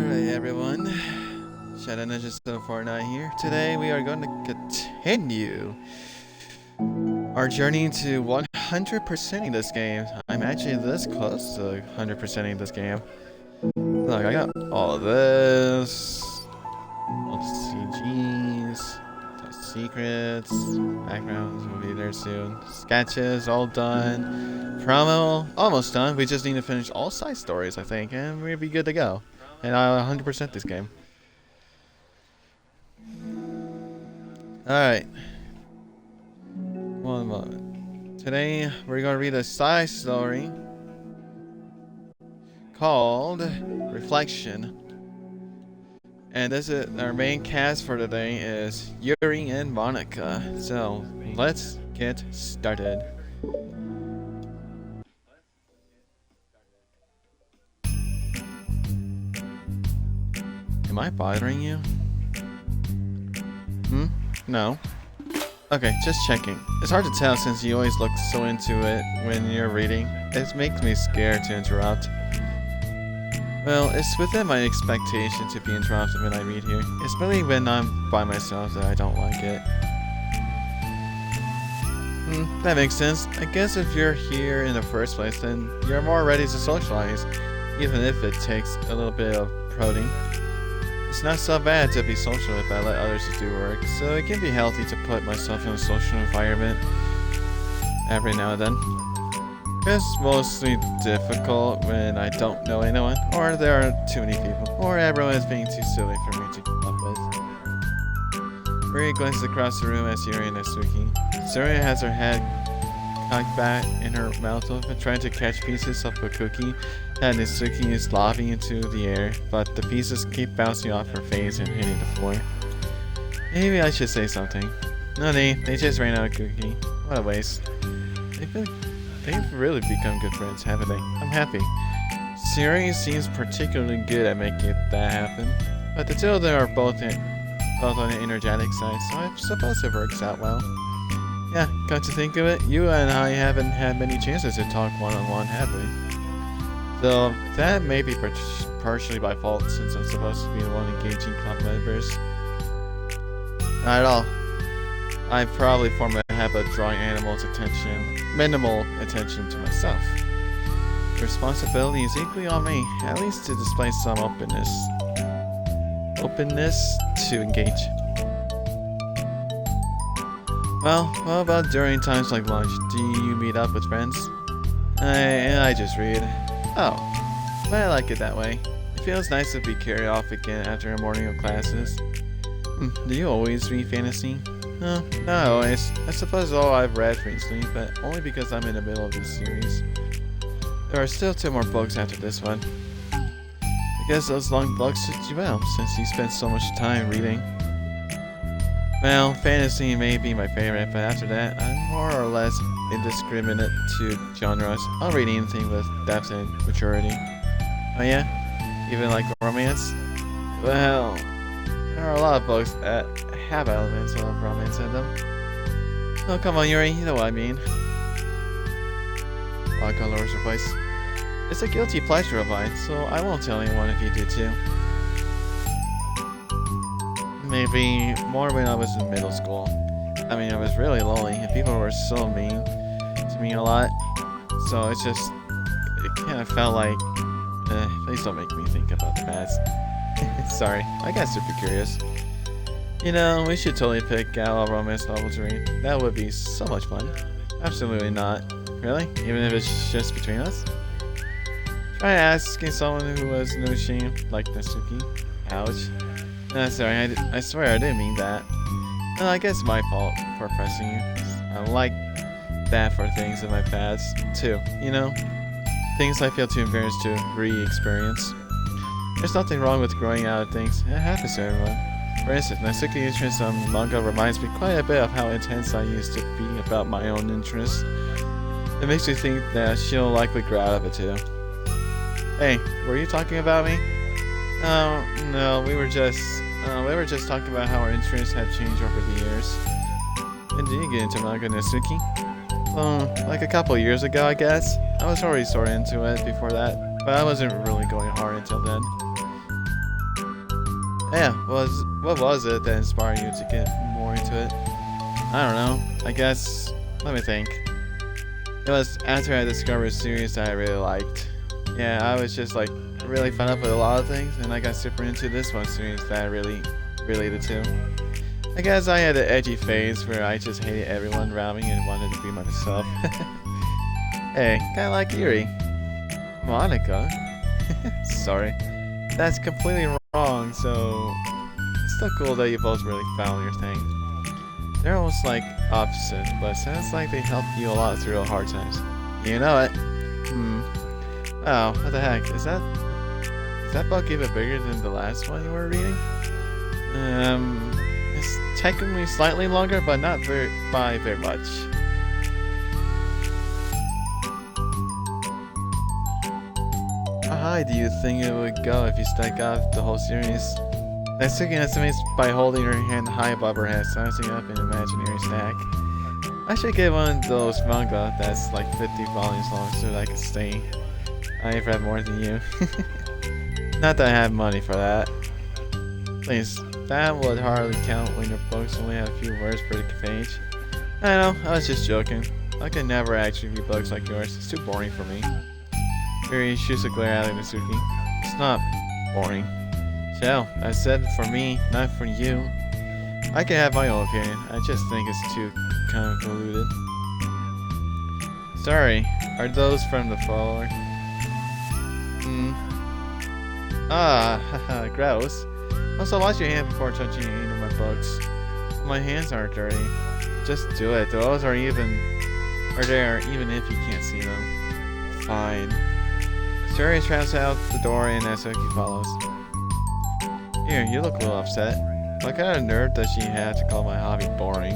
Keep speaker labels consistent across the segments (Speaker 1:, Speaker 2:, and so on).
Speaker 1: Alright everyone, Shadow Ninja 749 here. Today we are going to continue our journey to 100%ing this game. I'm actually this close to 100%ing this game. Look, I got all of this, all the CGs, top secrets, backgrounds will be there soon, sketches all done, promo almost done. We just need to finish all side stories I think and we'll be good to go. And I'll 100% this game. Alright. One moment. Today we're going to read a side story called Reflection. And this is our main cast for today is Yuri and Monica. So let's get started. Am I bothering you? No. Okay, just checking. It's hard to tell since you always look so into it when you're reading. It makes me scared to interrupt. Well, it's within my expectation to be interrupted when I read here. It's really when I'm by myself that I don't like it. That makes sense. I guess if you're here in the first place, then you're more ready to socialize, even if it takes a little bit of prodding. It's not so bad to be social if I let others do work, so it can be healthy to put myself in a social environment every now and then. It's mostly difficult when I don't know anyone, or there are too many people, or everyone is being too silly for me to keep up with. Uri glances across the room at Yuri and Natsuki. Yuri has her head cocked back in her mouth open, trying to catch pieces of a cookie that Natsuki is lobbing into the air, but the pieces keep bouncing off her face and hitting the floor. Maybe I should say something. No, they just ran out of cookie. What a waste. They've really become good friends, haven't they? I'm happy. Yuri seems particularly good at making that happen, but the two of them are both on the energetic side, so I suppose it works out well. Yeah, come to think of it, you and I haven't had many chances to talk one-on-one, have we? Though that may be partially my fault since I'm supposed to be the one engaging club members. Not at all. I probably formed a habit of drawing minimal attention to myself. The responsibility is equally on me, at least to display some openness. Openness to engage. Well, what about during times like lunch? Do you meet up with friends? I just read. Oh, but I like it that way. It feels nice to be carried off again after a morning of classes. Do you always read fantasy? No, not always. I suppose all I've read recently, but only because I'm in the middle of this series. There are still 2 more books after this one. I guess those long books suit you well, since you spend so much time reading. Well, fantasy may be my favorite, but after that, I'm more or less indiscriminate to genres. I'll read anything with depth and maturity. Oh yeah? Even like romance? Well, there are a lot of books that have elements of romance in them. Oh, come on, Yuri, you know what I mean. Vodka lowers her voice. It's a guilty pleasure of mine, so I won't tell anyone if you do too. Maybe more when I was in middle school. I mean, I was really lonely and people were so mean to me a lot. So it kind of felt like, please don't make me think about the past. Sorry, I got super curious. You know, we should totally pick out a romance novel to read. That would be so much fun. Absolutely not. Really? Even if it's just between us? Try asking someone who has no shame, like Natsuki. Ouch. No, sorry, I swear I didn't mean that. No, I guess it's my fault for pressing you. I like that for things in my past, too, you know? Things I feel too embarrassed to re-experience. There's nothing wrong with growing out of things. It happens to everyone. For instance, Natsuki's interest in manga reminds me quite a bit of how intense I used to be about my own interests. It makes me think that she'll likely grow out of it, too. Hey, were you talking about me? Oh, no, we were just talking about how our interests have changed over the years. When did you get into manga, Natsuki? Like a couple years ago, I guess. I was already sort of into it before that, but I wasn't really going hard until then. Yeah, what was it that inspired you to get more into it? I don't know. I guess, let me think. It was after I discovered a series that I really liked. Yeah, I was just like really fed up with a lot of things, and I got super into this one series that I really related to. I guess I had an edgy phase where I just hated everyone around me and wanted to be myself. Hey, kinda like Yuri. Monica? Sorry. That's completely wrong, so it's still cool that you both really found your thing. They're almost like opposites, but it sounds like they help you a lot through the hard times. You know it. Oh, what the heck? Is that book even bigger than the last one you were reading? It's technically slightly longer, but not by very much. How high do you think it would go if you stack up the whole series? Natsuki estimates by holding her hand high above her head, sizing up an imaginary stack. I should get one of those manga that's like 50 volumes long so that I can stay. I've read more than you. Not that I have money for that. Please, that would hardly count when your books only have a few words per page. I know, I was just joking. I can never actually read books like yours. It's too boring for me. Yuri shoots a glare at Natsuki. It's not boring. Chill, I said for me, not for you. I can have my own opinion. I just think it's too convoluted. Sorry, are those from the follower? Haha, gross. Also, wash your hand before touching any of my books. My hands aren't dirty. Just do it. Those are there even if you can't see them. Fine. Yuri tramps out the door and Natsuki follows. Here, you look a little upset. What kind of nerve does she have to call my hobby boring?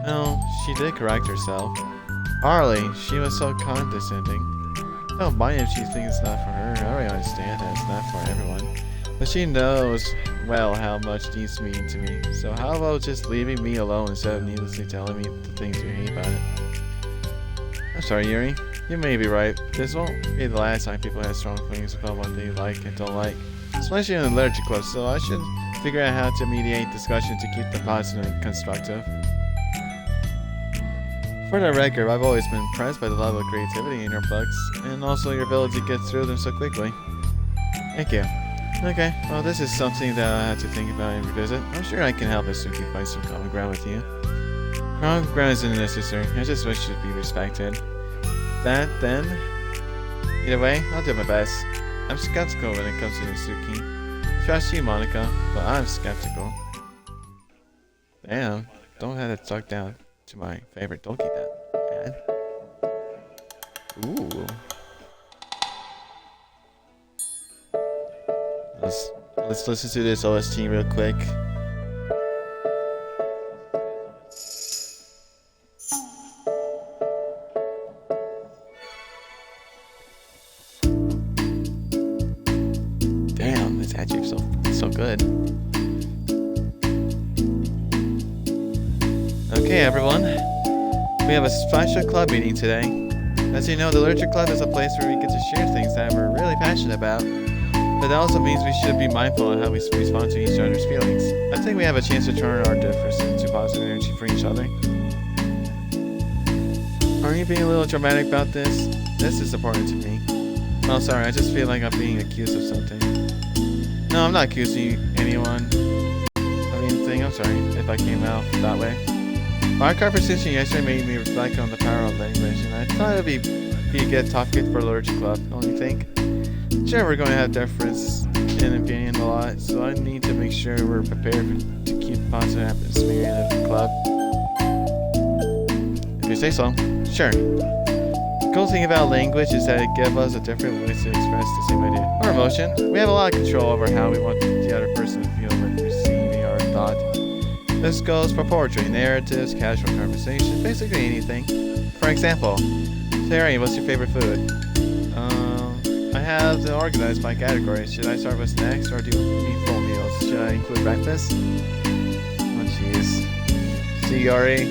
Speaker 1: No, she did correct herself. Harley, she was so condescending. Don't mind if she thinks it's not for her. I already understand that it's not for everyone. But she knows well how much these mean to me. So how about just leaving me alone instead of needlessly telling me the things you hate about it? I'm sorry, Yuri. You may be right. This won't be the last time people have strong feelings about what they like and don't like. Especially in the literature club, so I should figure out how to mediate discussion to keep them positive and constructive. For the record, I've always been impressed by the level of creativity in your books, and also your ability to get through them so quickly. Thank you. Okay, well this is something that I have to think about and revisit. I'm sure I can help Natsuki find some common ground with you. Common ground isn't necessary, I just wish you'd be respected. That, then? Either way, I'll do my best. I'm skeptical when it comes to Natsuki. Trust you, Monica, but I'm skeptical. Damn, don't have it stuck down to my favorite Doki then, man. Ooh. Let's listen to this OST real quick. Damn, it's actually so good. Okay, everyone. We have a special club meeting today. As you know, the Literature Club is a place where we get to share things that we're really passionate about. But that also means we should be mindful of how we respond to each other's feelings. I think we have a chance to turn our differences into positive energy for each other. Are you being a little dramatic about this? This is important to me. Oh, sorry, I just feel like I'm being accused of something. No, I'm not accusing anyone of anything. I'm sorry if I came out that way. Our conversation yesterday made me reflect on the power of language, and I thought it would be a good topic for Literature Club, don't you think? Sure, we're going to have difference in opinion a lot, so I need to make sure we're prepared to keep a positive atmosphere in the club. If you say so, sure. The cool thing about language is that it gives us a different way to express the same idea or emotion. We have a lot of control over how we want the other person to feel when receiving our thought. This goes for poetry, narratives, casual conversation, basically anything. For example, Terry, what's your favorite food? I have them organized by category. Should I start with snacks or do you mean full meals? Should I include breakfast? Oh jeez. Shiori.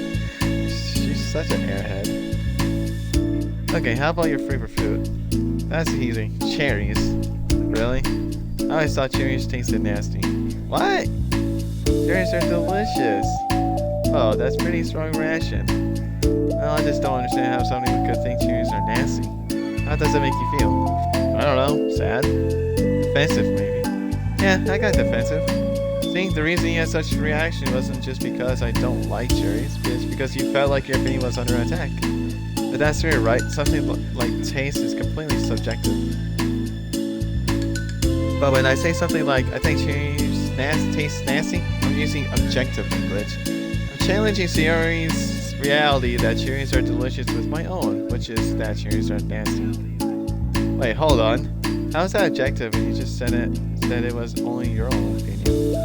Speaker 1: She's such an airhead. Okay, how about your favorite fruit? That's easy. Cherries. Really? I always thought cherries tasted nasty. What? Cherries are delicious. Oh, that's pretty strong reaction. Well, I just don't understand how somebody could think cherries are nasty. How does it make you feel? I don't know. Sad? Defensive, maybe. Yeah, I got defensive. See, the reason you had such a reaction wasn't just because I don't like cherries, it's because you felt like your opinion was under attack. But that's very right. Something like taste is completely subjective. But when I say something like, I think cherries taste nasty, I'm using objective language. I'm challenging Sayori's reality that cherries are delicious with my own, which is that cherries are nasty. Wait, hold on. How is that objective when you just said it was only your own opinion?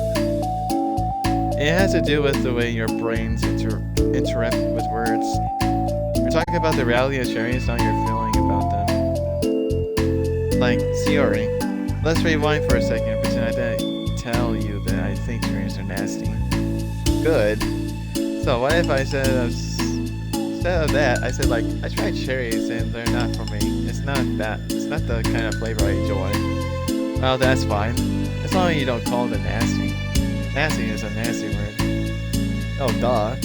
Speaker 1: It has to do with the way your brains interact with words. We're talking about the reality of cherries, not your feeling about them. Like, Sayori, let's rewind for a second and pretend I didn't tell you that I think cherries are nasty. Good. So what if I instead of that, I said like, I tried cherries and they're not for me. It's not the kind of flavor I enjoy. Well, that's fine. As long as you don't call it nasty. Nasty is a nasty word. Oh, duh.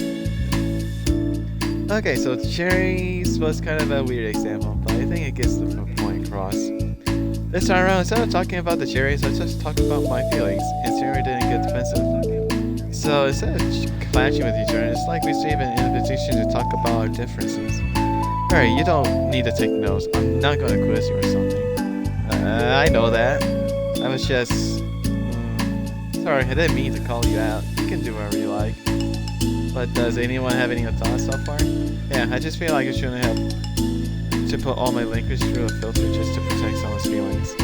Speaker 1: Okay, so cherries was kind of a weird example, but I think it gets the point across. This time around, instead of talking about the cherries, let's just talk about my feelings, and Sayori didn't get defensive. So instead of clashing with each other, it's like we receive an invitation to talk about our differences. Alright, you don't need to take notes. I'm not going to quiz you or something. I know that. I was just... sorry, I didn't mean to call you out. You can do whatever you like. But does anyone have any thoughts so far? Yeah, I just feel like I shouldn't have to put all my language through a filter just to protect someone's feelings.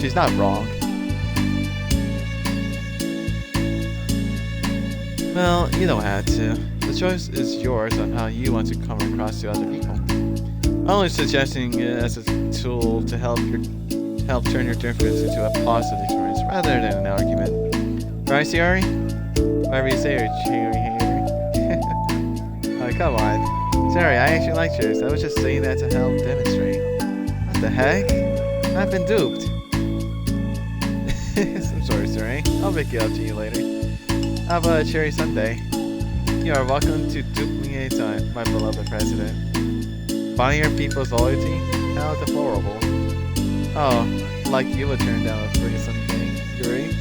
Speaker 1: She's not wrong. Well, you don't have to. The choice is yours on how you want to come across to other people. I'm only suggesting it as a tool to help turn your difference into a positive experience rather than an argument. Right, Sayori? Whatever you say, or cherry hater. Oh, come on. Sorry, I actually like cherries. I was just saying that to help demonstrate. What the heck? I've been duped. I'm sorry, Sayori. I'll make it up to you later. How about a cherry sundae? You are welcome to dupe me anytime, my beloved president. Buying your people's loyalty? How deplorable. Oh, like you would turn down a free sundae, Yuri.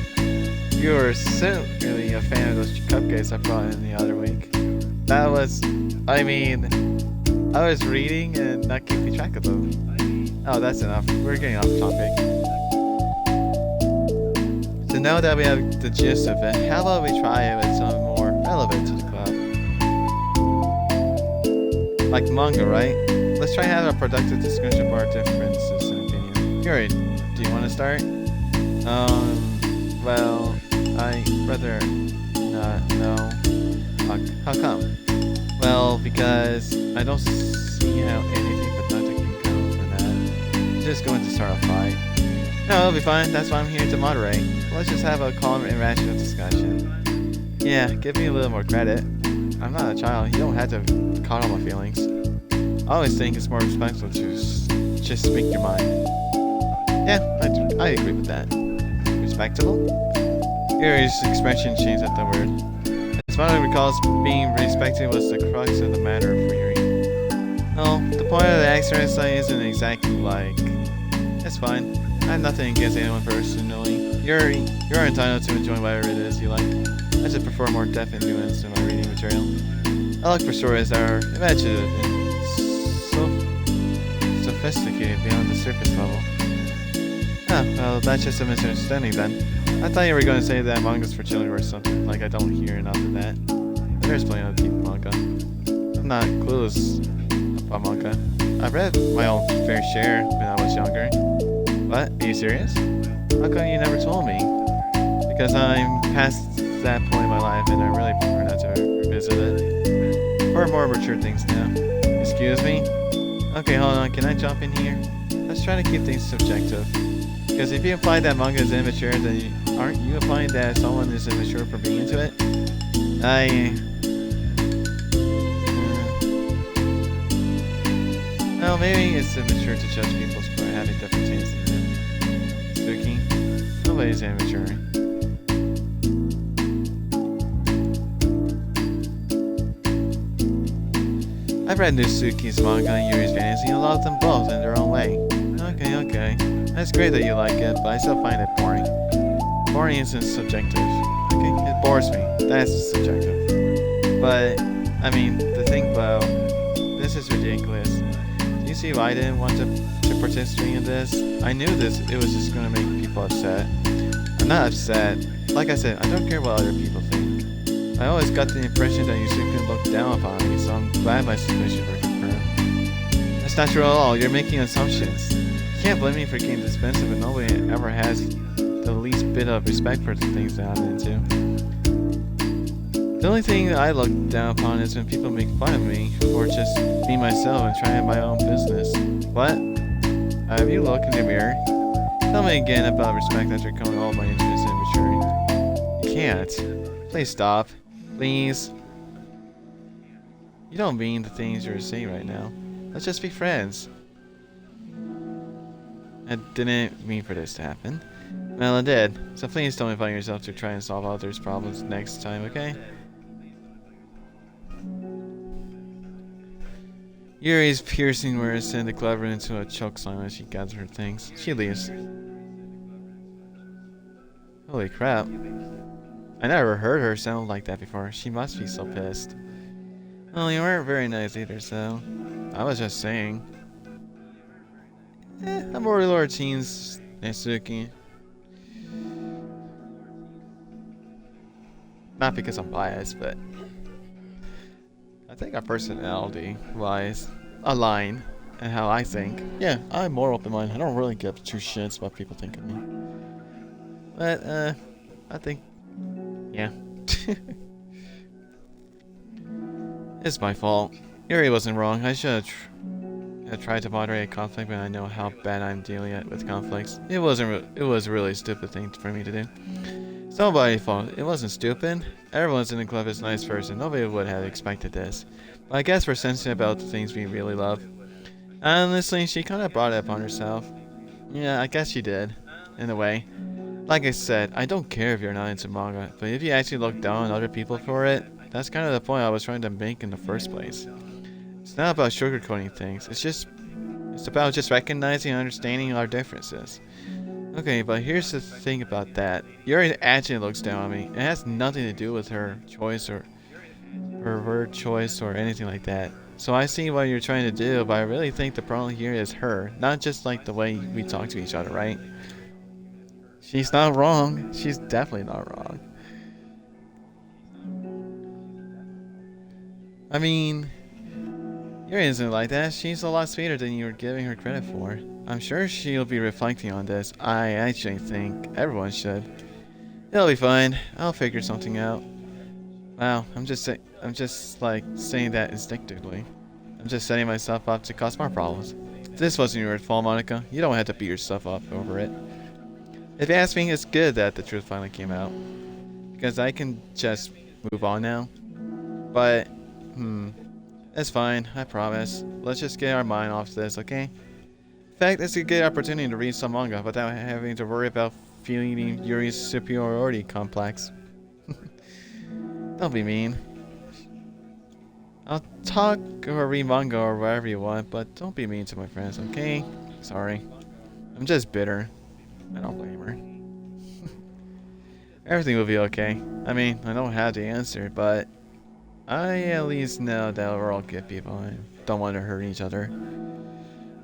Speaker 1: You were certainly a fan of those cupcakes I brought in the other week. That was... I was reading and not keeping track of them. Oh, that's enough. We're getting off topic. So now that we have the gist of it, how about we try it with something more relevant to the club? Like manga, right? Let's try having a productive discussion about our differences in opinion. Yuri, do you want to start? Well, I rather not know. How come? Well, because I don't see how anything productive can come from that. Just going to start a fight. No, it'll be fine. That's why I'm here to moderate. Let's just have a calm and rational discussion. Yeah, give me a little more credit. I'm not a child. You don't have to coddle my feelings. I always think it's more respectful to just speak your mind. Yeah, I agree with that. Respectable? Yuri's expression changed at the word. As far as I recall, being respected was the crux of the matter for Yuri. No, the point of the exercise isn't exactly like... It's fine. I have nothing against anyone personally. You're entitled to enjoy whatever it is you like. I just prefer more depth and nuance in my reading material. I look for stories that are imaginative and sophisticated beyond the surface level. Ah, well, that's just a misunderstanding then. I thought you were going to say that manga's for children or something, like I don't hear enough of that. But there's plenty of deep manga. I'm not clueless about manga. I've read my own fair share when I was younger. What? Are you serious? How come you never told me? Because I'm past that point in my life and I really prefer not to revisit it. For more mature things now. Excuse me? Okay, hold on, can I jump in here? Let's try to keep things subjective. Because if you imply that manga is immature, then aren't you implying that someone is immature for being into it? Well, maybe it's immature to judge people for having different tastes in it. Doki, nobody's immature. I've read Nusuki's manga and Yuri's fantasy and loved them both in their own way. Okay, okay. That's great that you like it, but I still find it boring. Boring isn't subjective. Okay, it bores me. That's subjective. But, I mean, the thing about this is ridiculous. Do you see why I didn't want to participate in this? I knew it was just gonna make people upset. I'm not upset. Like I said, I don't care what other people think. I always got the impression that Yusuke looked down upon me, so I'm glad my suspicions were confirmed. That's not true at all. You're making assumptions. You can't blame me for getting dismissive, but nobody ever has the least bit of respect for the things that I'm into. The only thing that I look down upon is when people make fun of me, or just be myself and try my own business. What? Have you looked in the mirror? Tell me again about respect after coming all my interests in maturing. You can't. Please stop. Please. You don't mean the things you're saying right now. Let's just be friends. I didn't mean for this to happen. Well, it did. So please don't invite yourself to try and solve others' problems next time, okay? Yuri's piercing words send the clever into a choke slam as she gathers her things. She leaves. Holy crap. I never heard her sound like that before. She must be so pissed. Well, you weren't very nice either, so... I was just saying. I'm more lower teens, Natsuki. Not because I'm biased, but... I think our personality-wise align and how I think. Yeah, I'm more open-minded. I don't really give two shits what people think of me. But, I think... Yeah. It's my fault. Yuri wasn't wrong. I should have tried to moderate a conflict, but I know how bad I'm dealing with conflicts. It was a really stupid thing for me to do. It's nobody's fault. It wasn't stupid. Everyone's in the club is a nice person. Nobody would have expected this. But I guess we're sensitive about the things we really love. Honestly, she kind of brought it upon herself. Yeah, I guess she did. In a way. Like I said, I don't care if you're not into manga, but if you actually look down on other people for it, that's kind of the point I was trying to make in the first place. It's not about sugarcoating things. It's about just recognizing and understanding our differences. Okay, but here's the thing about that. Yuri actually looks down on me. It has nothing to do with her choice or her word choice or anything like that. So I see what you're trying to do, but I really think the problem here is her, not just like the way we talk to each other, right? She's not wrong. She's definitely not wrong. I mean, Yuri isn't like that. She's a lot sweeter than you're giving her credit for. I'm sure she'll be reflecting on this. I actually think everyone should. It'll be fine. I'll figure something out. Wow, I'm just like saying that instinctively. I'm just setting myself up to cause more problems. This wasn't your fault, Monica. You don't have to beat yourself up over it. If you ask me, it's good that the truth finally came out. Because I can just move on now. But, it's fine, I promise. Let's just get our mind off this, okay? In fact, it's a good opportunity to read some manga without having to worry about feeling Yuri's superiority complex. Don't be mean. I'll talk or read manga or whatever you want, but don't be mean to my friends, okay? Sorry. I'm just bitter. I don't blame her. Everything will be okay. I mean, I don't have the answer, but I at least know that we're all good people and don't want to hurt each other.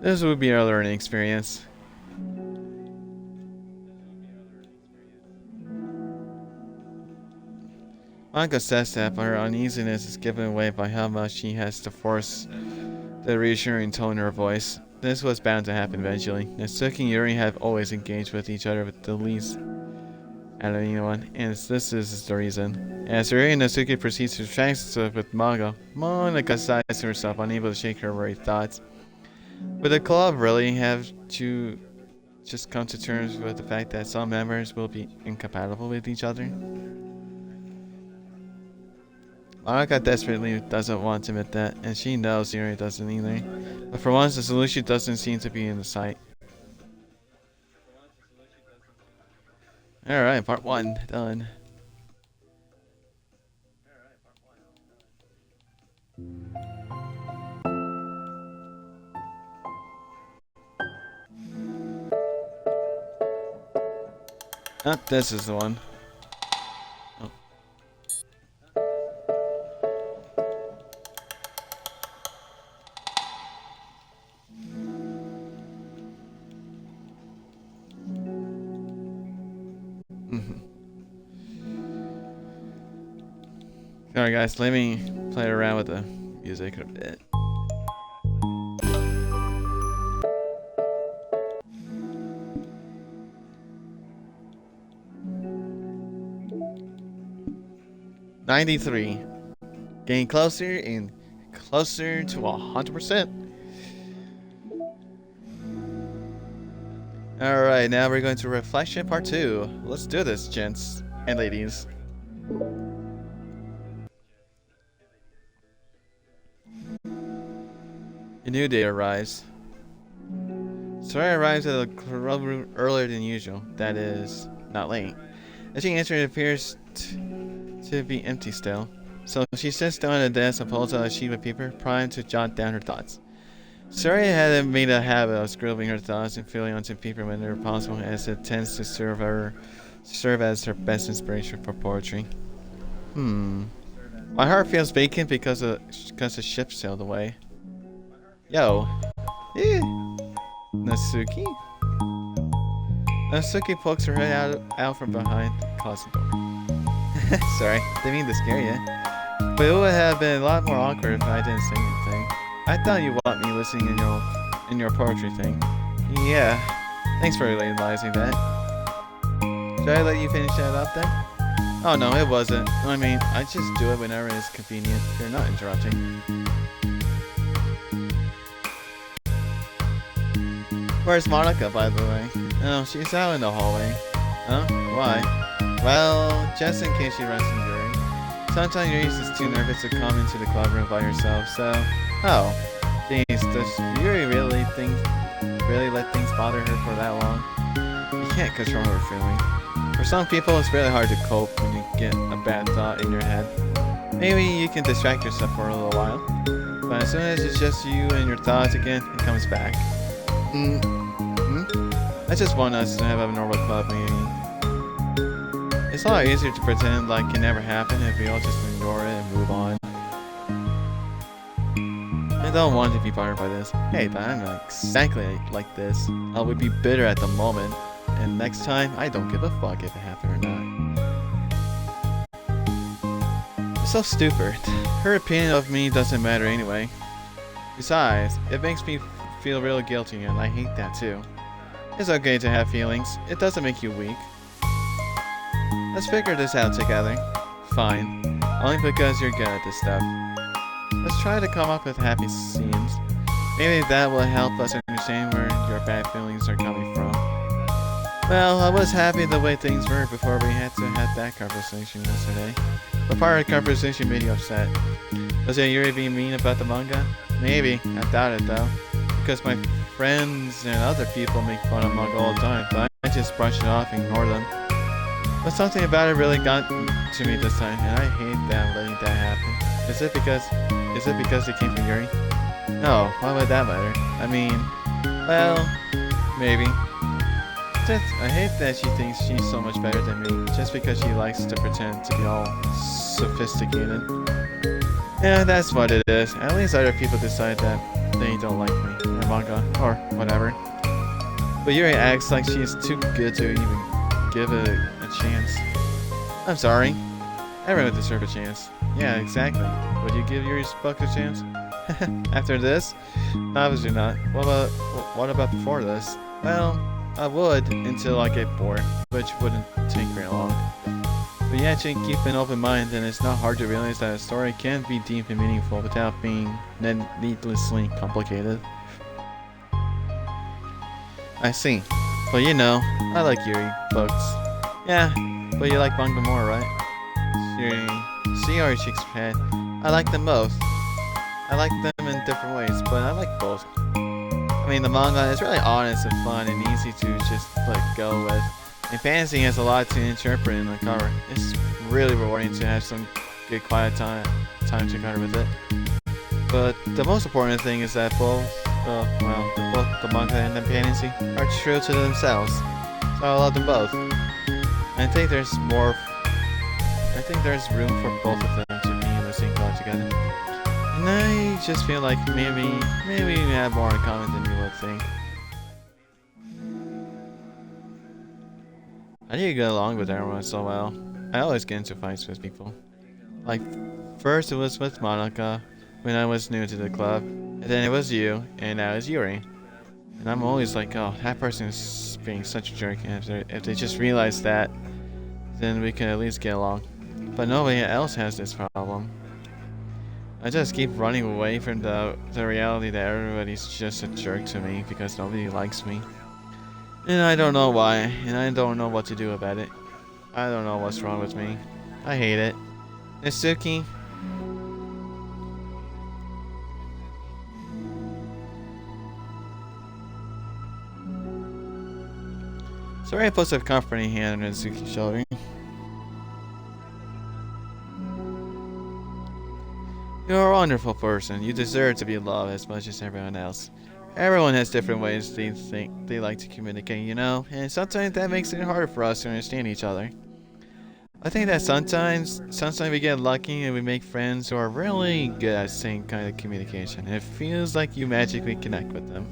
Speaker 1: This would be our learning experience. Monica says that, but her uneasiness is given away by how much she has to force the reassuring tone in her voice. This was bound to happen eventually. Natsuki and Yuri have always engaged with each other with the least out of anyone, and this is the reason. As Yuri and Natsuki proceeds to transit with Monica sighs to herself, unable to shake her worried thoughts. Would the club really have to just come to terms with the fact that some members will be incompatible with each other? Monica desperately doesn't want to admit that, and she knows Yuri doesn't either. But for once, the solution doesn't seem to be in the sight. Alright, part 1, done. This is the one. Oh. Alright guys, let me play around with the music a bit. $93. Getting closer and closer to 100%. Alright, now we're going to Reflection Part 2. Let's do this, gents and ladies. A new day arrives. Soraya arrives at the club room earlier than usual. That is, not late. As she enters, it appears to be empty still. So she sits down at the desk and pulls out a sheet of paper, primed to jot down her thoughts. Soraya had made a habit of scribbling her thoughts and filling onto paper whenever possible, as it tends to serve as her best inspiration for poetry. My heart feels vacant because the ship sailed away. Yo. Natsuki? Natsuki pokes her head out from behind the closet door. Sorry, didn't mean to scare you. But it would have been a lot more awkward if I didn't say anything. I thought you want me listening in your poetry thing. Yeah. Thanks for realizing that. Should I let you finish that up then? Oh no, it wasn't. I mean, I just do it whenever it's convenient. You're not interrupting. Where's Monica, by the way? Oh, she's out in the hallway. Huh? Why? Well, just in case she runs into Yuri. Sometimes Yuri is too nervous to come into the club room by herself, so... Oh. Jeez, does Yuri really let things bother her for that long? You can't control her feeling. For some people, it's really hard to cope when you get a bad thought in your head. Maybe you can distract yourself for a little while. But as soon as it's just you and your thoughts again, it comes back. I just want us to have a normal club meeting. It's a lot easier to pretend like it never happened if we all just ignore it and move on. I don't want to be bothered by this. Hey, but I'm not exactly like this. I would be bitter at the moment, and next time, I don't give a fuck if it happened or not. It's so stupid. Her opinion of me doesn't matter anyway. Besides, it makes me feel real guilty, and I hate that too. It's okay to have feelings. It doesn't make you weak. Let's figure this out together. Fine. Only because you're good at this stuff. Let's try to come up with happy scenes. Maybe that will help us understand where your bad feelings are coming from. Well, I was happy the way things were before we had to have that conversation yesterday. But part of the conversation made you upset. Was it Yuri being mean about the manga? Maybe. I doubt it though. Because my friends and other people make fun of manga all the time, but I just brush it off and ignore them. But something about it really got to me this time, and I hate that letting that happen. Is it because it came from Yuri? No, why would that matter? I mean, well, maybe. I hate that she thinks she's so much better than me, just because she likes to pretend to be all sophisticated. Yeah, that's what it is. At least other people decide that they don't like me, or manga, or whatever. But Yuri acts like she's too good to even give it a chance. I'm sorry. Everyone deserves a chance. Yeah, exactly. Would you give Yuri's book a chance? After this? Obviously not. What about before this? Well, I would until I get bored, which wouldn't take very long. But yeah, to keep an open mind, then it's not hard to realize that a story can be deep and meaningful without being needlessly complicated. I see. But you know, I like Yuri books. Yeah, but you like manga more, right? Yuri, see how she shakes her head. I like them both. I like them in different ways, but I like both. I mean, the manga is really honest and fun and easy to just let go with. And fantasy has a lot to interpret in the cover. It's really rewarding to have some good quiet time to cover with it. But the most important thing is that both the manga and the fantasy are true to themselves. So I love them both. I think there's more. I think there's room for both of them to be in the same club together. And I just feel like maybe we have more in common than you would think. How do you get along with everyone so well? I always get into fights with people. Like, first it was with Monica when I was new to the club, and then it was you, and now it's Yuri. And I'm always like, oh, that person is being such a jerk, and if they just realize that, then we can at least get along. But nobody else has this problem. I just keep running away from the reality that everybody's just a jerk to me because nobody likes me. And I don't know why, and I don't know what to do about it. I don't know what's wrong with me. I hate it. Nisuki. Sorry I puts a comforting hand on Nisuki's shoulder. You're a wonderful person. You deserve to be loved as much as everyone else. Everyone has different ways they think they like to communicate, you know? And sometimes that makes it harder for us to understand each other. I think that sometimes we get lucky and we make friends who are really good at the same kind of communication. It feels like you magically connect with them.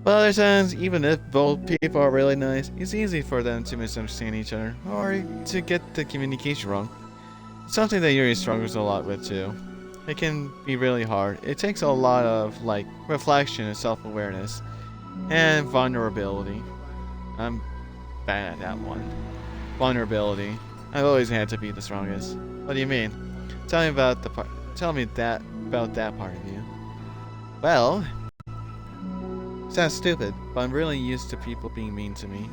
Speaker 1: But other times, even if both people are really nice, it's easy for them to misunderstand each other or to get the communication wrong. It's something that Yuri struggles a lot with too. It can be really hard. It takes a lot of like reflection and self-awareness and vulnerability. I'm bad at that one. Vulnerability. I've always had to be the strongest. What do you mean? Tell me about the part. Tell me about that part of you. Well, sounds stupid, but I'm really used to people being mean to me.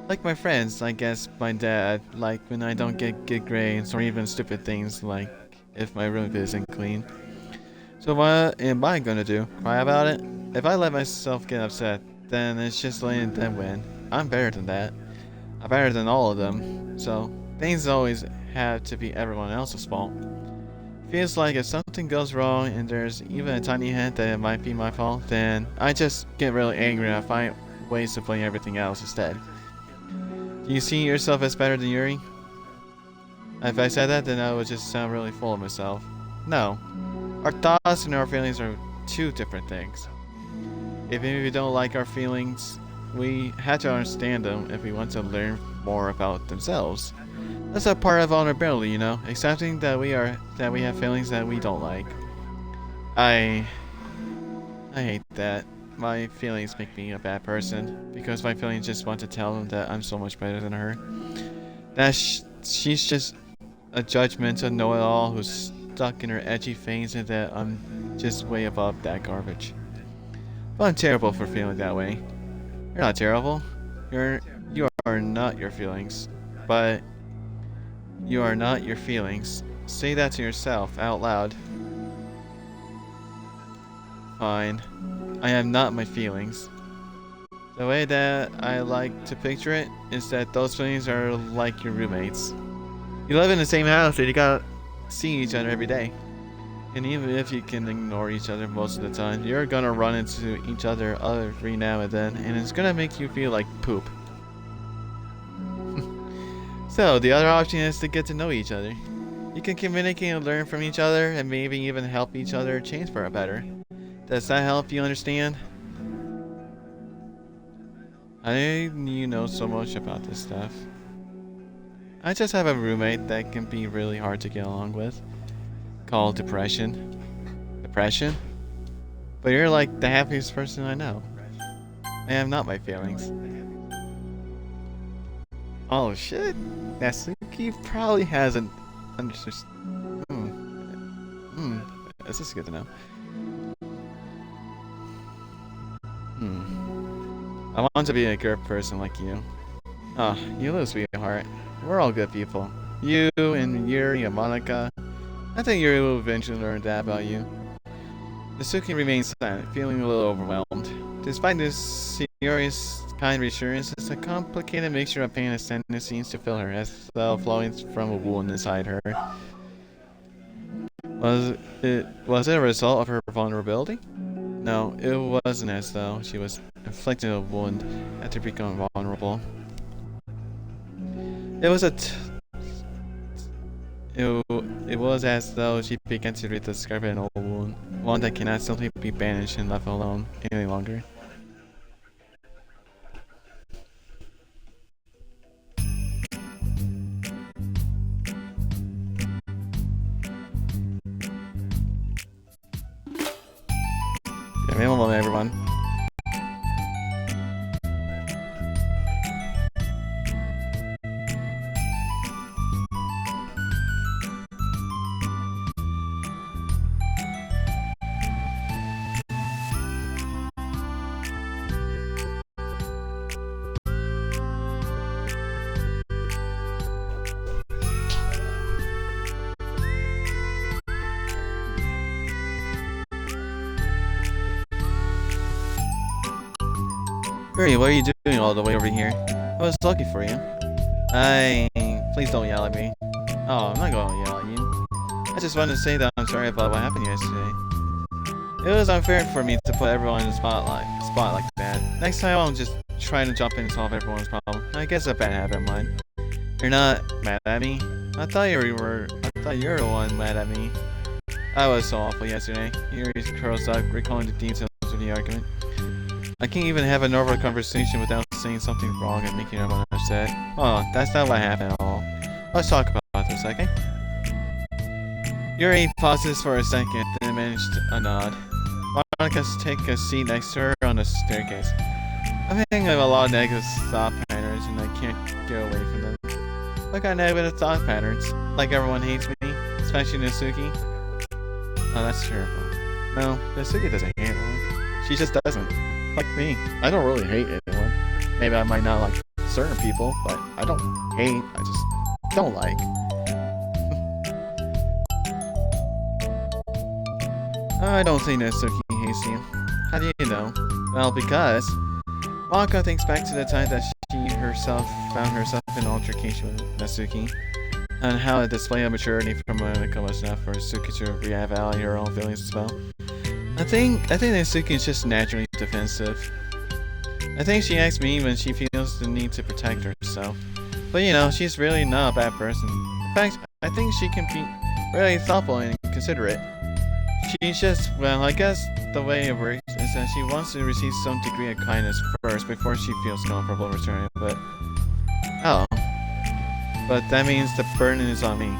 Speaker 1: Like my friends, I guess my dad, like when I don't get good grades or even stupid things like if my room isn't clean. So what am I gonna do? Cry about it? If I let myself get upset, then it's just letting them win. I'm better than that. I'm better than all of them. So things always have to be everyone else's fault. Feels like if something goes wrong and there's even a tiny hint that it might be my fault, then I just get really angry and I find ways to blame everything else instead. Do you see yourself as better than Yuri? If I said that, then I would just sound really full of myself. No. Our thoughts and our feelings are two different things. If we don't like our feelings, we have to understand them if we want to learn more about themselves. That's a part of vulnerability, you know, accepting that we have feelings that we don't like. I hate that. My feelings make me a bad person because my feelings just want to tell them that I'm so much better than her. That she's just a judgmental know-it-all who's stuck in her edgy phase and that I'm just way above that garbage. But I'm terrible for feeling that way. You're not terrible. You are not your feelings. But you are not your feelings. Say that to yourself out loud. Fine. I am not my feelings. The way that I like to picture it is that those feelings are like your roommates. You live in the same house and you gotta see each other every day. And even if you can ignore each other most of the time, you're gonna run into each other every now and then, and it's gonna make you feel like poop. So, the other option is to get to know each other. You can communicate and learn from each other, and maybe even help each other change for a better. Does that help you understand? You know so much about this stuff. I just have a roommate that can be really hard to get along with. Called depression. Depression? But you're like the happiest person I know. I am not my feelings. Oh shit. Natsuki probably hasn't understood. This is good to know. I want to be a good person like you. Oh, you little sweetheart. We're all good people. You and Yuri and Monica. I think Yuri will eventually learn that about you. Natsuki remains silent, feeling a little overwhelmed. Despite this Yuri's kind reassurances, a complicated mixture of pain and sadness seems to fill her, as though flowing from a wound inside her. Was it a result of her vulnerability? No, it wasn't as though she was inflicting a wound after becoming vulnerable. It was it was as though she began to rediscover an old wound, one that cannot simply be banished and left alone any longer. Give me a moment, everyone. Hurry, what are you doing all the way over here? I was looking for you. Please don't yell at me. Oh, I'm not gonna yell at you. I just wanted to say that I'm sorry about what happened yesterday. It was unfair for me to put everyone in the spot like that. Next time I won't just try to jump in and solve everyone's problem. I guess a bad habit of mine. You're not mad at me? I thought you were the one mad at me. I was so awful yesterday. Yuri curls up, recalling the details of the argument. I can't even have a normal conversation without saying something wrong and making everyone upset. Oh, that's not what happened at all. Let's talk about this, okay? Yuri pauses for a second, then managed a nod. Monica's take a seat next to her on the staircase. I'm thinking of a lot of negative thought patterns and I can't get away from them. What kind of negative thought patterns? Like everyone hates me, especially Natsuki? Oh, that's terrible. No, Natsuki doesn't hate anyone. She just doesn't. Like me. I don't really hate anyone. Maybe I might not like certain people, but I don't hate, I just don't like. I don't think Natsuki hates you. How do you know? Well, because Monika thinks back to the time that she herself found herself in an altercation with Natsuki, and how a display of maturity from Monika was enough for Natsuki to reevaluate her own feelings as well. I think Natsuki is just naturally defensive. I think she acts mean when she feels the need to protect herself. But you know, she's really not a bad person. In fact, I think she can be really thoughtful and considerate. She's just, well, I guess the way it works is that she wants to receive some degree of kindness first before she feels comfortable returning it, but... Oh. But that means the burden is on me.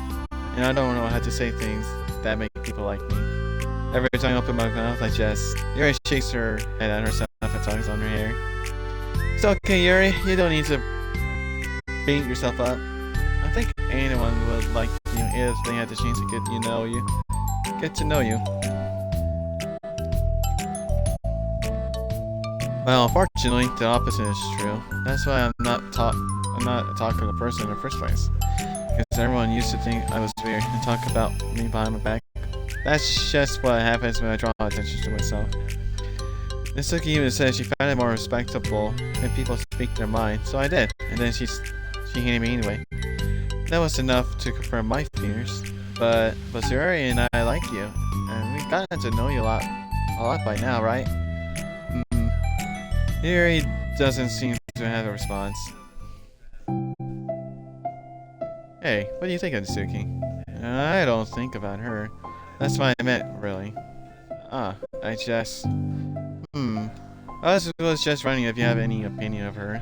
Speaker 1: And I don't know how to say things that make people like me. Every time I open my mouth, Yuri shakes her head at herself and tugs on her hair. It's okay, Yuri. You don't need to beat yourself up. I think anyone would like you if they had the chance to get to know you. Well, unfortunately, the opposite is true. That's why I'm not a talkative person in the first place. Because everyone used to think I was weird and talk about me behind my back. That's just what happens when I draw attention to myself. Natsuki even said she found it more respectable when people speak their mind, so I did. And then she hated me anyway. That was enough to confirm my fears. But Yuri and I like you, and we've gotten to know you a lot by now, right? Yuri doesn't seem to have a response. Hey, what do you think of Natsuki? I don't think about her. That's what I meant, really. I was just wondering if you have any opinion of her.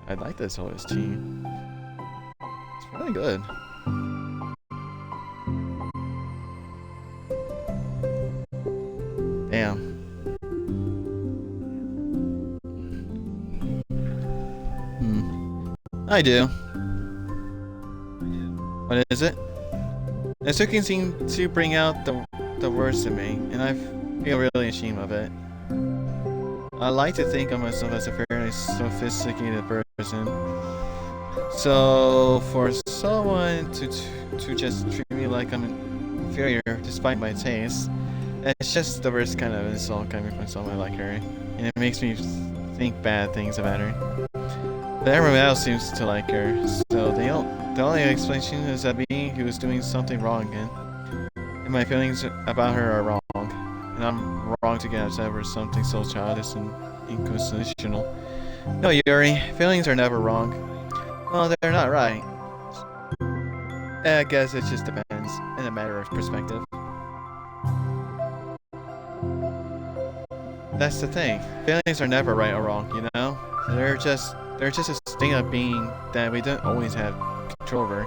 Speaker 1: I'd like this OST. It's really good. Damn. I do. What is it? Natsuki seemed to bring out the worst in me, and I feel really ashamed of it. I like to think of myself as a fairly sophisticated person. So for someone to just treat me like I'm inferior despite my taste, it's just the worst kind of insult coming from someone like her, and it makes me think bad things about her. But everyone else seems to like her, so the only explanation is that me who is doing something wrong again, and my feelings about her are wrong. And I'm wrong to get upset over something so childish and inconstitutional. No, Yuri, feelings are never wrong. Well, they're not right. I guess it just depends, in a matter of perspective. That's the thing. Feelings are never right or wrong, you know? They're just a state of being that we don't always have control over.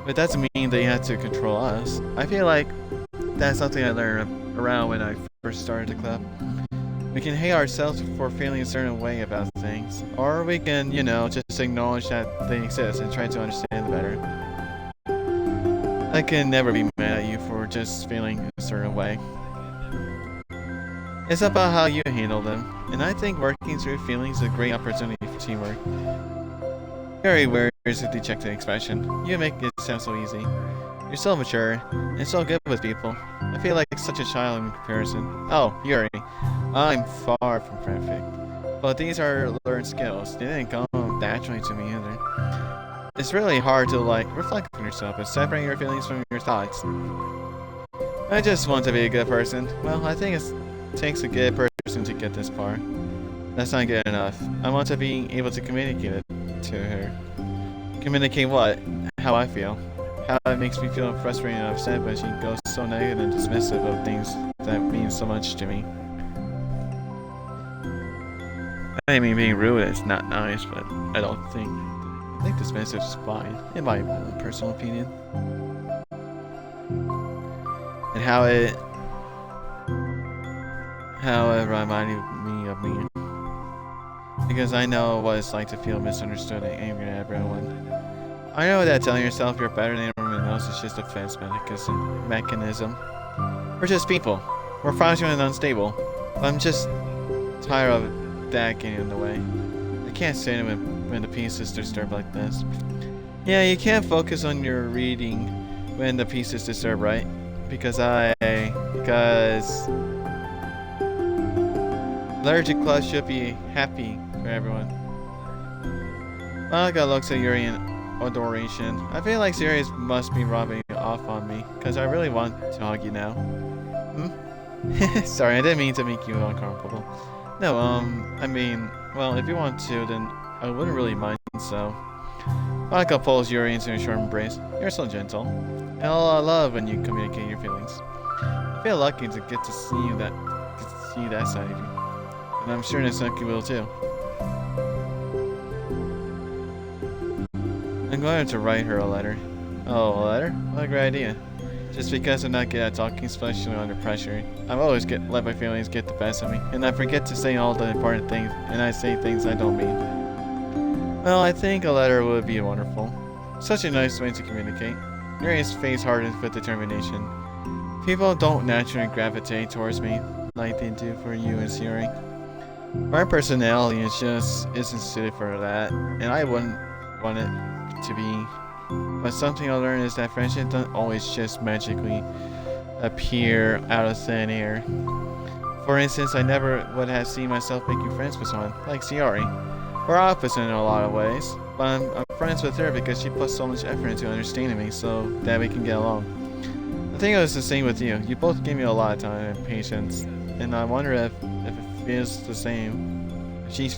Speaker 1: But it doesn't mean they have to control us. I feel like that's something I learned around when I first started the club. We can hate ourselves for feeling a certain way about things. Or we can, you know, just acknowledge that they exist and try to understand them better. I can never be mad at you for just feeling a certain way. It's about how you handle them, and I think working through feelings is a great opportunity for teamwork. Yuri wears a dejected expression. You make it sound so easy. You're so mature, and so good with people. I feel like such a child in comparison. Oh, Yuri, I'm far from perfect. But these are learned skills. They didn't come naturally to me either. It's really hard to, reflect on yourself and separate your feelings from your thoughts. I just want to be a good person. Well, I think it takes a good person to get this far. That's not good enough. I want to be able to communicate it to her. Communicate what? How I feel. How it makes me feel frustrated and upset when she goes so negative and dismissive of things that mean so much to me. I mean, being rude is not nice, but I think dismissive is fine, in my own personal opinion. And how it reminded me of me. Because I know what it's like to feel misunderstood and angry at everyone. I know that telling yourself you're better than everyone else is just a defense mechanism. We're just people. We're fragile and unstable. But I'm just tired of that getting in the way. I can't stand it when the pieces disturb like this. Yeah, you can't focus on your reading when the pieces disturb, right? Because Allergic Club should be happy for everyone. Monica looks at Yuri in adoration. I feel like Sirius must be rubbing off on me, because I really want to hug you now. Sorry, I didn't mean to make you uncomfortable. No, I mean, well, if you want to, then I wouldn't really mind, so. Monica pulls Yuri into a short embrace. You're so gentle. And I love when you communicate your feelings. I feel lucky to get to see that side of you. And I'm sure Natsuki will too. I'm going to write her a letter. Oh, a letter? What a great idea. Just because I'm not good at talking, especially under pressure. I always let my feelings get the best of me, and I forget to say all the important things, and I say things I don't mean. Well, I think a letter would be wonderful. Such a nice way to communicate. Yuri's face hardens with determination. People don't naturally gravitate towards me like they do for you and Yuri. My personality isn't suited for that, and I wouldn't want it to be. But something I learned is that friendship doesn't always just magically appear out of thin air. For instance, I never would have seen myself making friends with someone like Sayori. We're opposite in a lot of ways, but I'm friends with her because she puts so much effort into understanding me so that we can get along. I think it was the same with you. You both gave me a lot of time and patience, and I wonder if it feels the same. If she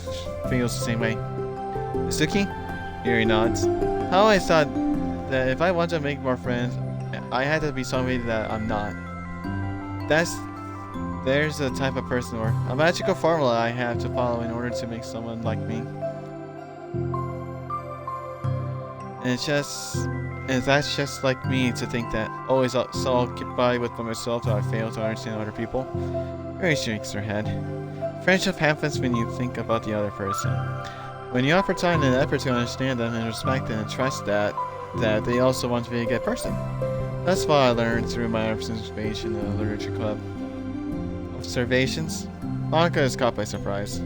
Speaker 1: feels the same way. Suki? Yuri nods. I always thought that if I want to make more friends, I had to be somebody that I'm not. There's a type of person or a magical formula I have to follow in order to make someone like me. And that's just like me to think that always so occupied with myself that I fail to understand other people. Yuri shakes her head. Friendship happens when you think about the other person. When you offer time and effort to understand them and respect them and trust that they also want to be a good person. That's what I learned through my observation in the literature club. Observations? Monica is caught by surprise.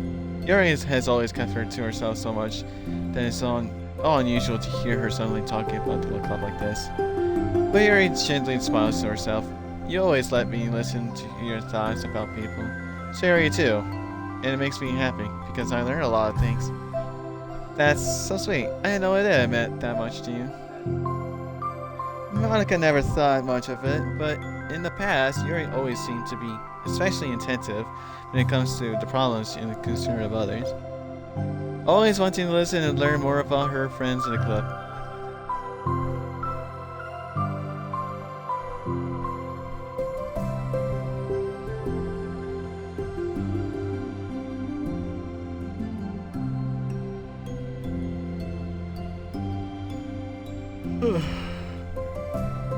Speaker 1: Yuri has always kept her to herself so much that it's so unusual to hear her suddenly talking about the club like this. But Yuri gently smiles to herself. You always let me listen to your thoughts about people. So Yuri too. And it makes me happy because I learn a lot of things. That's so sweet. I had no idea I meant that much to you. Monica never thought much of it, but in the past, Yuri always seemed to be especially attentive when it comes to the problems and the concern of others. Always wanting to listen and learn more about her friends in the club.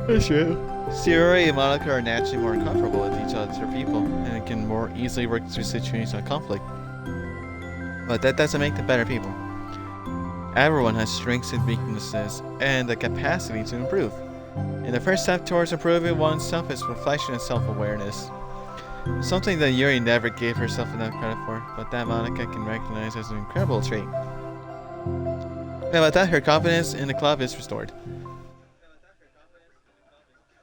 Speaker 1: That's true. Yuri and Monica are naturally more comfortable with each other people and can more easily work through situations of conflict. But that doesn't make them better people. Everyone has strengths and weaknesses, and the capacity to improve. And the first step towards improving oneself is reflection and self-awareness. Something that Yuri never gave herself enough credit for, but that Monica can recognize as an incredible trait. And with that, her confidence in the club is restored.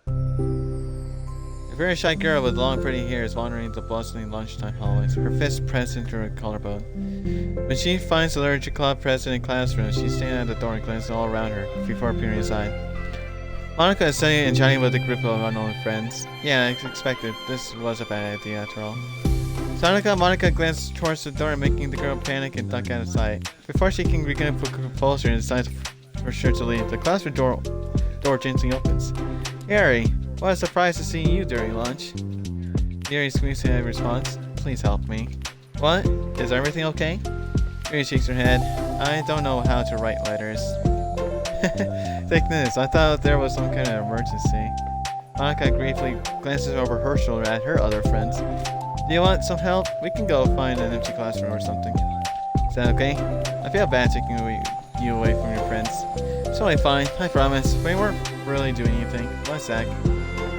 Speaker 1: A very shy girl with long pretty hair is wandering the bustling lunchtime hallways, her fist pressed into her collarbone. When she finds the literature club present in classroom, she stands at the door and glances all around her before appearing inside. Monica is sitting and chatting with a group of unknown friends. Yeah, I expected. This was a bad idea after all. Monica glances towards the door, making the girl panic and duck out of sight. Before she can begin her composure and decides for sure to leave, the classroom door gently opens. Yuri, what a surprise to see you during lunch. Yuri squeaks in response. Please help me. What? Is everything okay? Yuri shakes her head. I don't know how to write letters. Take this. I thought there was some kind of emergency. Monica briefly glances over her shoulder at her other friends. Do you want some help? We can go find an empty classroom or something. Is that okay? I feel bad taking you away from your friends. It's totally fine, I promise. We weren't really doing anything. One sec.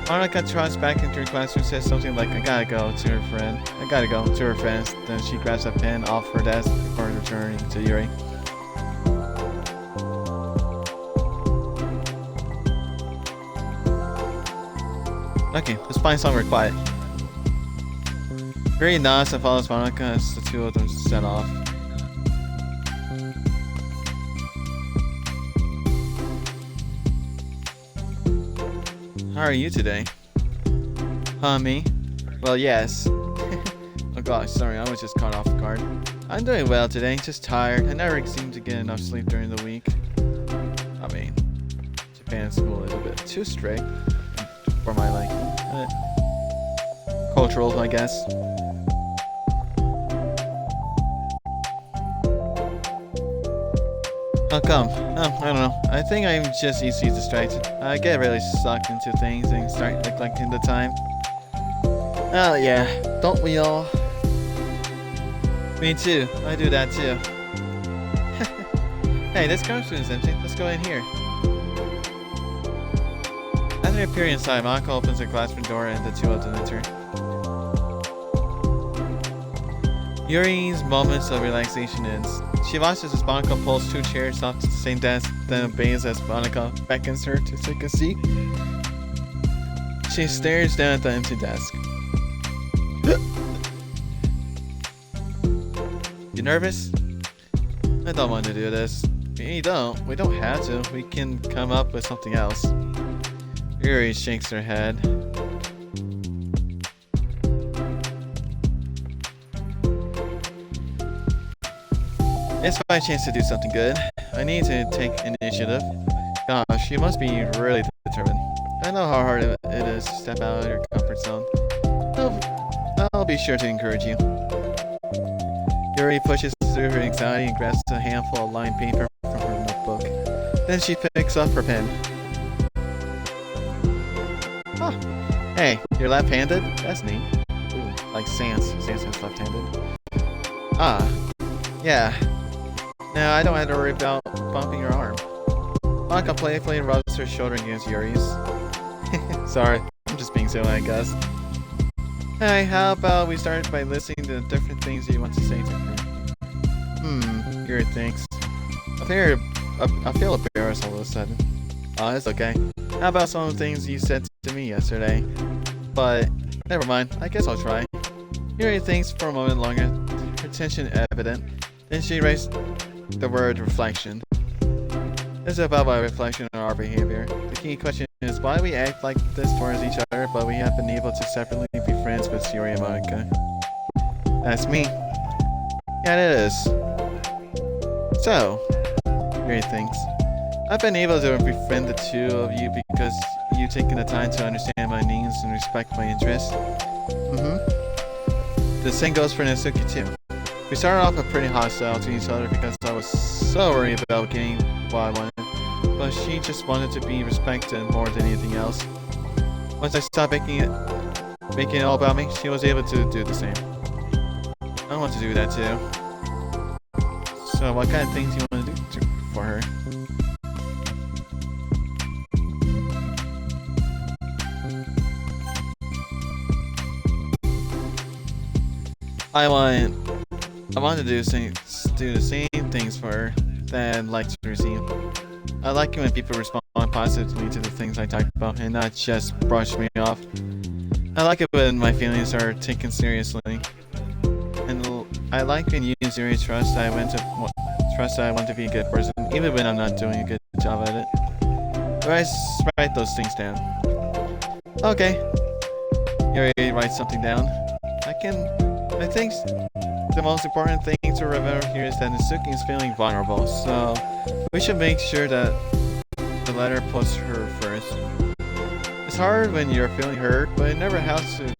Speaker 1: Monica trots back into her classroom and says something like, I gotta go to her friends. Then she grabs a pen off her desk before returning to Yuri. Okay, let's find somewhere quiet. Yuri nods and follows Monica as the two of them set off. How are you today? Me? Well, yes. Oh gosh, sorry, I was just caught off guard. I'm doing well today, just tired. I never seem to get enough sleep during the week. I mean, Japan school is a bit too strict for my liking. Cultural, I guess. How come? I don't know. I think I'm just easily distracted. I get really sucked into things and start neglecting the time. Oh yeah, don't we all? Me too. I do that too. Hey, this classroom is empty. Let's go in here. As they appear inside, Monica opens the classroom door and the two of them enter. Yuri's moments of relaxation ends. She watches as Monica pulls two chairs off to the same desk, then obeys as Monica beckons her to take a seat. She stares down at the empty desk. You nervous? I don't want to do this. We don't have to. We can come up with something else. Yuri shakes her head. It's my chance to do something good. I need to take initiative. Gosh, you must be really determined. I know how hard it is to step out of your comfort zone. I'll be sure to encourage you. Yuri pushes through her anxiety and grabs a handful of lined paper from her notebook. Then she picks up her pen. Oh, hey, you're left-handed? That's neat. Ooh, like Sans. Sans is left-handed. Ah, yeah. Now I don't have to worry about bumping your arm. Monica playfully rubs her shoulder against Yuri's. Sorry, I'm just being silly, I guess. Hey, how about we start by listening to the different things you want to say to her? Yuri thinks. I feel embarrassed all of a sudden. Oh, it's okay. How about some of the things you said to me yesterday? But, never mind, I guess I'll try. Yuri thinks for a moment longer, her tension evident. Then she writes the word reflection. It's about a reflection on our behavior. The key question is why we act like this towards each other, but we have been able to separately be friends with Yuri and Monica. That's me. Yeah, it is. So, Yuri thinks, I've been able to befriend the two of you because you've taken the time to understand my needs and respect my interests. The same goes for Natsuki too. We started off pretty hostile to each other because I was so worried about getting what I wanted, but she just wanted to be respected more than anything else. Once I stopped making it all about me, she was able to do the same. I want to do that too. So what kind of things do you want to do for her? I want to do the same things for her that I'd like to receive. I like it when people respond positively to the things I talk about and not just brush me off. I like it when my feelings are taken seriously. And I like when you use your trust that I want to be a good person, even when I'm not doing a good job at it. Write those things down. Okay. Yuri writes something down. I think the most important thing to remember here is that Natsuki is feeling vulnerable, so we should make sure that the letter puts her first. It's hard when you're feeling hurt, but it never helps to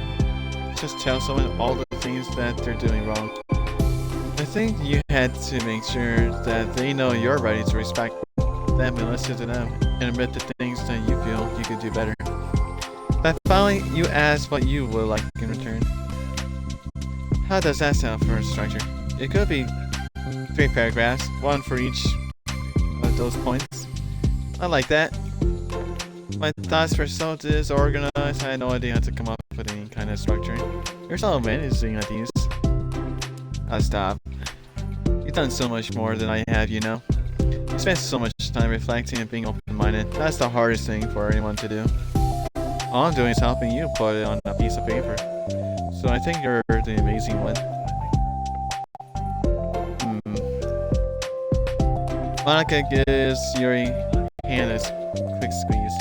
Speaker 1: just tell someone all the things that they're doing wrong. I think you had to make sure that they know you're ready to respect them and listen to them and admit the things that you feel you could do better. But finally, you ask what you would like in return. How does that sound for a structure? It could be 3 paragraphs, 1 for each of those points. I like that. My thoughts were so disorganized, I had no idea how to come up with any kind of structure. You're so amazing at these. I'll stop. You've done so much more than I have, you know. You spent so much time reflecting and being open-minded. That's the hardest thing for anyone to do. All I'm doing is helping you put it on a piece of paper. So I think you're the amazing one. Monica gives Yuri hand a quick squeeze.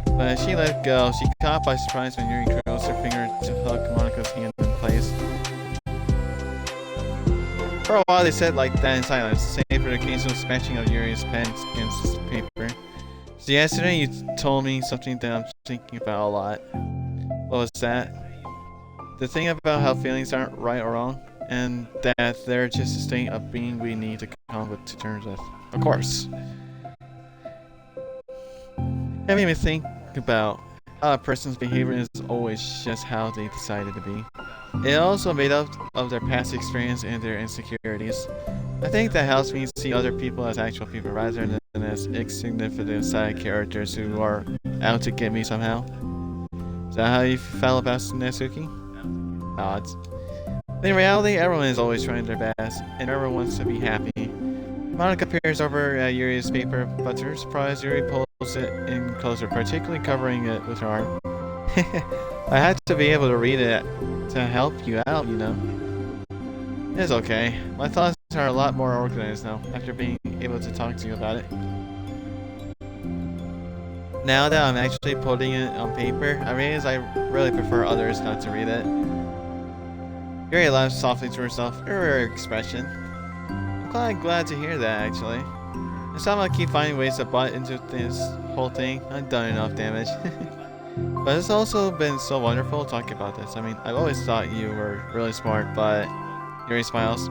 Speaker 1: But as she let go, she caught by surprise when Yuri curls her finger to hook Monica's hand in place. For a while they sat like that in silence, save for the occasional scratching of Yuri's pen against paper. So yesterday you told me something that I'm thinking about a lot. What was that? The thing about how feelings aren't right or wrong, and that they're just a state of being we need to come to terms with. Of course. It made me think about how a person's behavior is always just how they decided to be. It also made up of their past experience and their insecurities. I think that helps me see other people as actual people rather than as insignificant side characters who are out to get me somehow. Is that how you felt about Natsuki? Odds. In reality, everyone is always trying their best, and everyone wants to be happy. Monica peers over at Yuri's paper, but to her surprise, Yuri pulls it in closer, particularly covering it with her arm. I had to be able to read it to help you out, you know. It's okay. My thoughts are a lot more organized now, after being able to talk to you about it. Now that I'm actually putting it on paper, I realize I really prefer others not to read it. Yuri laughs softly to herself, her expression. I'm glad to hear that, actually. And somehow I keep finding ways to butt into this whole thing. I've done enough damage. But it's also been so wonderful talking about this. I mean, I've always thought you were really smart, but Yuri smiles.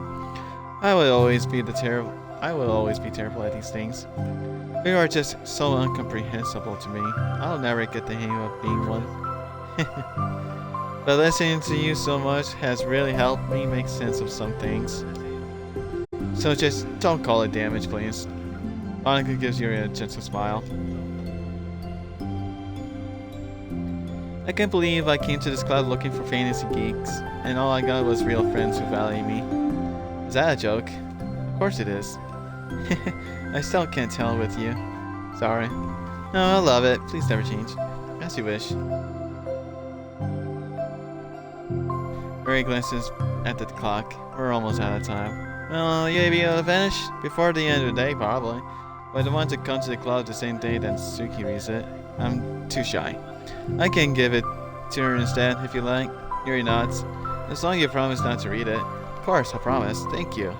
Speaker 1: I will always be terrible at these things. You are just so incomprehensible to me. I'll never get the hang of being one. But listening to you so much has really helped me make sense of some things. So just don't call it damage, please. Monica gives Yuri a gentle smile. I can't believe I came to this club looking for fantasy geeks, and all I got was real friends who value me. Is that a joke? Of course it is. I still can't tell with you. Sorry. No, I love it. Please never change. As you wish. Yuri glances at the clock. We're almost out of time. Well, you'll be able to finish before the end of the day, probably. but I want to come to the club the same day that Suki reads it. I'm too shy. I can give it to her instead, if you like. Yuri nods. As long as you promise not to read it. Of course, I promise. Thank you.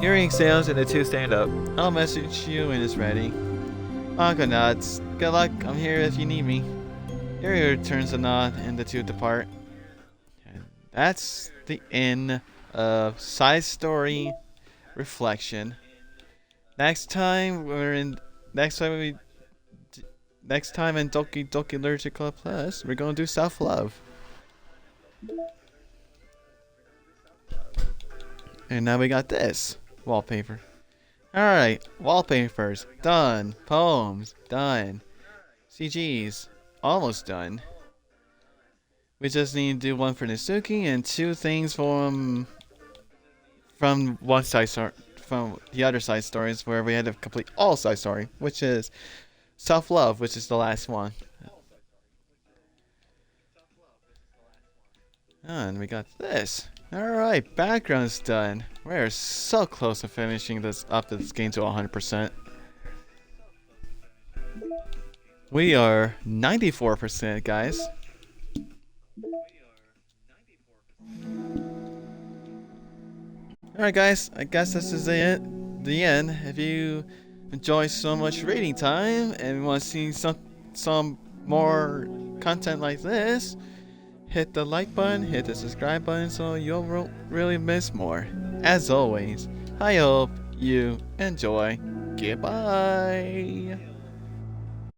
Speaker 1: Yuri exhales and the two stand up. I'll message you when it's ready. Anko nods. Good luck, I'm here if you need me. Yuri returns a nod and the two depart. And that's the end of Side Story Reflection. Next time in Doki Doki Literature Club Plus, we're gonna do self-love. And now we got this wallpaper. Alright, wallpapers, done. Poems, done. CGs, almost done. We just need to do one for Nisuki and two things from one side story, from the other side stories where we had to complete all side story, which is self-love, which is the last one. And we got this. Alright, background's done. We're so close to finishing this game to 100%. We are 94%, guys. Alright guys, I guess this is the end. If you enjoy so much reading time and want to see some more content like this, hit the like button, hit the subscribe button so you won't really miss more. As always, I hope you enjoy. Goodbye.